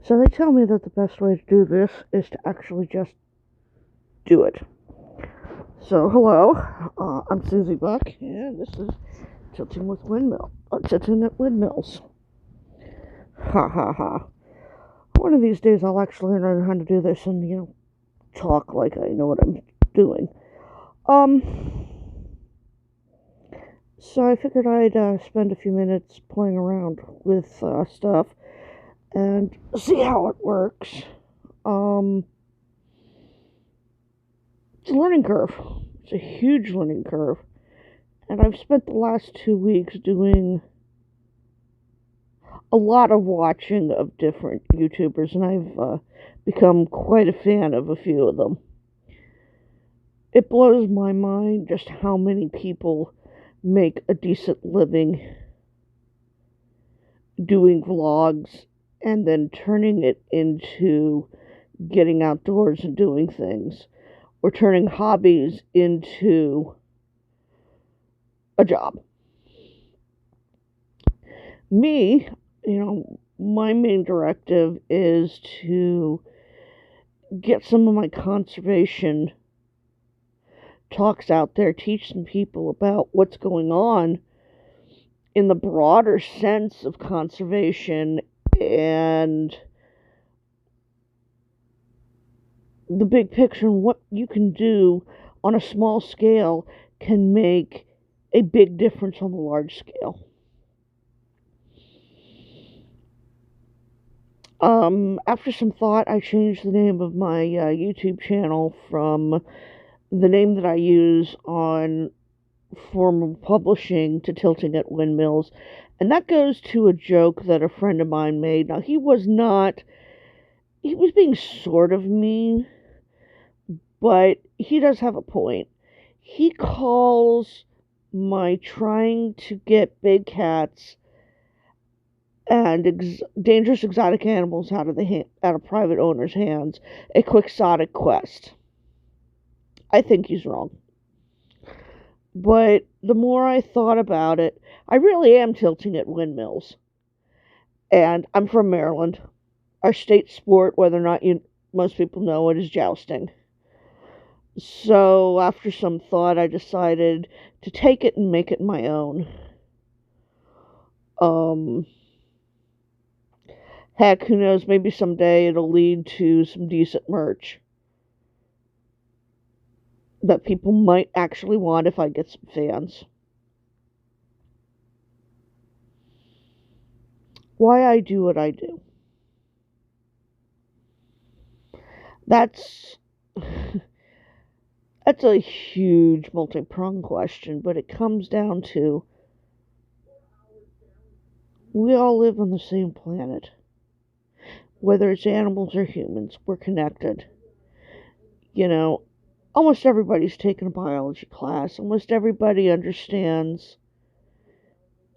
So they tell me that the best way to do this is to actually just do it. So hello, I'm Susie Buck, and this is Tilting at Windmills. Ha ha ha. One of these days I'll actually learn how to do this and, talk like I know what I'm doing. So I figured I'd spend a few minutes playing around with stuff and see how it works. It's a learning curve. It's a huge learning curve. And I've spent the last 2 weeks doing a lot of watching of different YouTubers, and I've become quite a fan of a few of them. It blows my mind just how many people make a decent living doing vlogs and then turning it into getting outdoors and doing things, or turning hobbies into a job. Me, my main directive is to get some of my conservation talks out there, teach some people about what's going on in the broader sense of conservation and the big picture, and what you can do on a small scale can make a big difference on the large scale. After some thought, I changed the name of my YouTube channel from the name that I use on formal publishing to Tilting at Windmills, and that goes to a joke that a friend of mine made. Now, he was being sort of mean, but he does have a point. He calls my trying to get big cats and dangerous exotic animals out of private owners' hands a quixotic quest. I think he's wrong. But the more I thought about it, I really am tilting at windmills. And I'm from Maryland. Our state sport, whether or not most people know it, is jousting. So after some thought, I decided to take it and make it my own. Heck, who knows, maybe someday it'll lead to some decent merch that people might actually want if I get some fans. Why I do what I do. That's a huge multi-pronged question, but it comes down to we all live on the same planet. Whether it's animals or humans, we're connected. Almost everybody's taken a biology class. Almost everybody understands,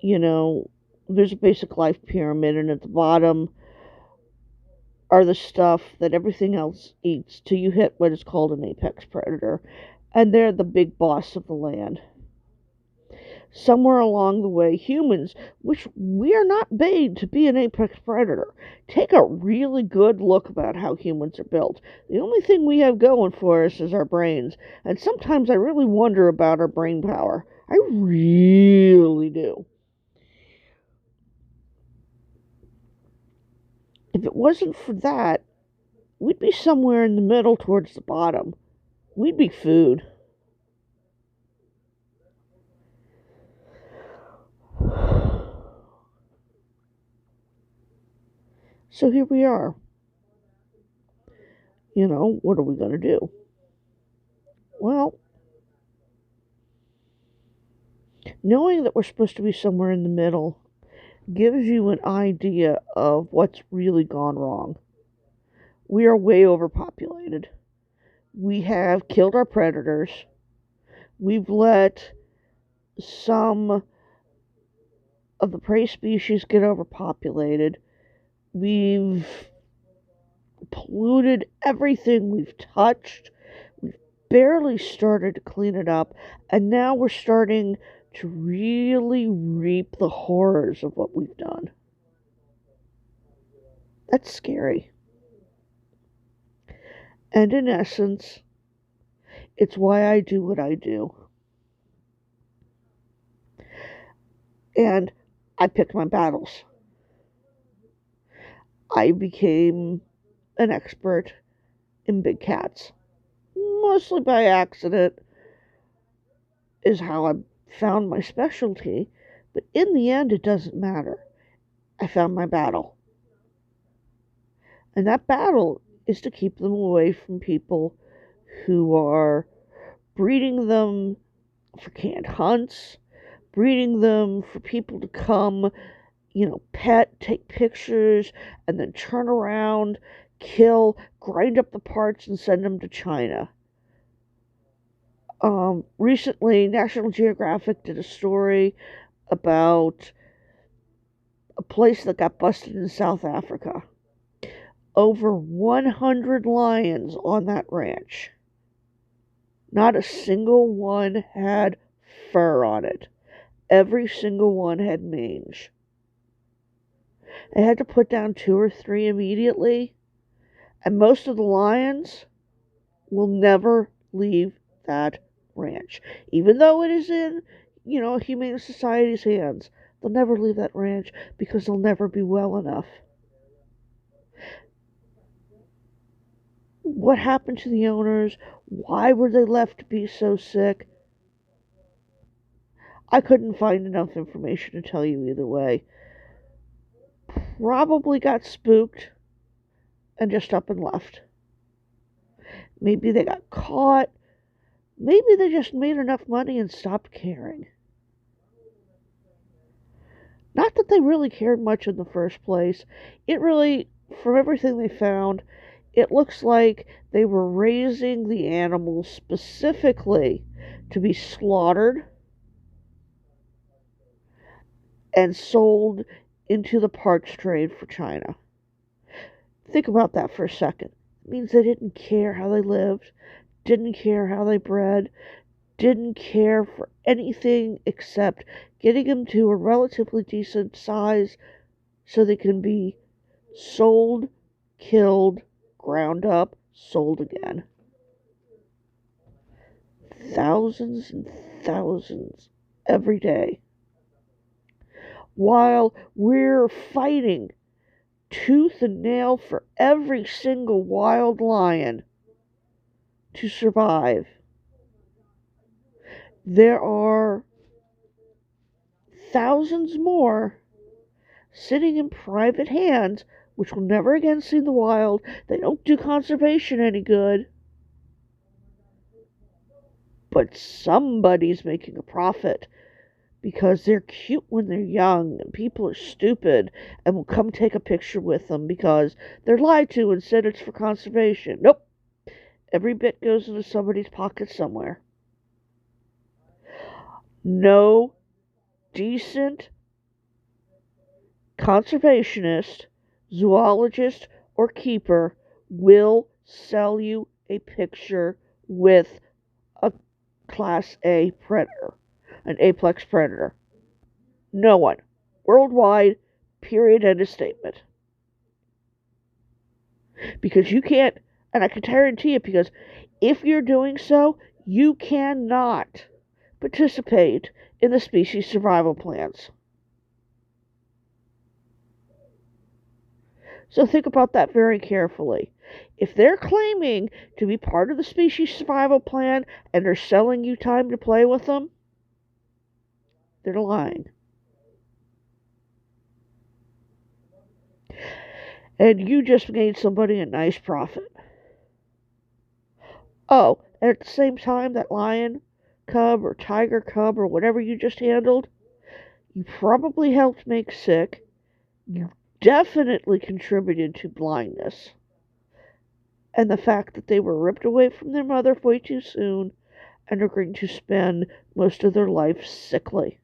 there's a basic life pyramid, and at the bottom are the stuff that everything else eats till you hit what is called an apex predator. And they're the big boss of the land. Somewhere along the way, humans, which we are not made to be an apex predator, take a really good look about how humans are built. The only thing we have going for us is our brains, and sometimes I really wonder about our brain power. I really do. If it wasn't for that, we'd be somewhere in the middle towards the bottom. We'd be food. So here we are. What are we going to do? Well, knowing that we're supposed to be somewhere in the middle gives you an idea of what's really gone wrong. We are way overpopulated. We have killed our predators. We've let some of the prey species get overpopulated. We've polluted everything we've touched. We've barely started to clean it up, and now we're starting to really reap the horrors of what we've done. That's scary. And in essence, it's why I do what I do. And I picked my battles. I became an expert in big cats. Mostly by accident is how I found my specialty, but in the end, it doesn't matter. I found my battle. And that battle is to keep them away from people who are breeding them for canned hunts, breeding them for people to come, pet, take pictures, and then turn around, kill, grind up the parts, and send them to China. Recently, National Geographic did a story about a place that got busted in South Africa. Over 100 lions on that ranch. Not a single one had fur on it. Every single one had mange. They had to put down 2 or 3 immediately, and most of the lions will never leave that ranch. Even though it is in, Humane Society's hands, they'll never leave that ranch because they'll never be well enough. What happened to the owners? Why were they left to be so sick? I couldn't find enough information to tell you either way. Probably got spooked and just up and left. Maybe they got caught. Maybe they just made enough money and stopped caring. Not that they really cared much in the first place. It really, from everything they found, it looks like they were raising the animals specifically to be slaughtered and sold into the parts trade for China. Think about that for a second. It means they didn't care how they lived, didn't care how they bred, didn't care for anything except getting them to a relatively decent size so they can be sold, killed, ground up, sold again. Thousands and thousands every day. While we're fighting tooth and nail for every single wild lion to survive, there are thousands more sitting in private hands, which will never again see the wild. They don't do conservation any good. But somebody's making a profit because they're cute when they're young and people are stupid and will come take a picture with them because they're lied to and said it's for conservation. Nope. Every bit goes into somebody's pocket somewhere. No decent conservationist, zoologist, or keeper will sell you a picture with a Class A predator, an apex predator. No one. Worldwide, period, end of statement. Because you can't, and I can guarantee it, because if you're doing so, you cannot participate in the species survival plans. So think about that very carefully. If they're claiming to be part of the species survival plan and they're selling you time to play with them, they're lying. And you just made somebody a nice profit. Oh, and at the same time, that lion cub or tiger cub or whatever you just handled, you probably helped make sick. You definitely contributed to blindness. And the fact that they were ripped away from their mother way too soon and are going to spend most of their life sickly.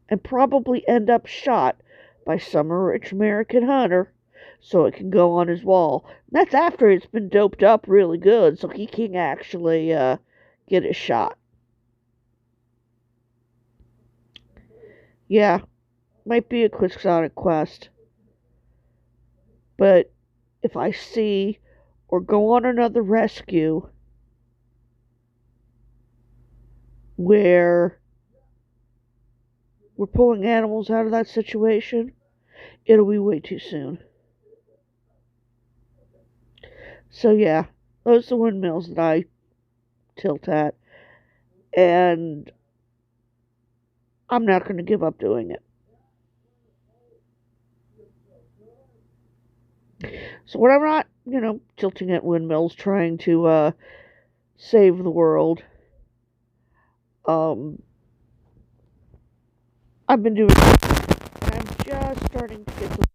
And probably end up shot by some rich American hunter so it can go on his wall. That's after it's been doped up really good so he can actually get his shot. Yeah, might be a quixotic quest. But if I see or go on another rescue where we're pulling animals out of that situation, it'll be way too soon. So, yeah, those are the windmills that I tilt at. And I'm not going to give up doing it. So, when I'm not, tilting at windmills trying to save the world, um, I've been doing. I'm just starting to get to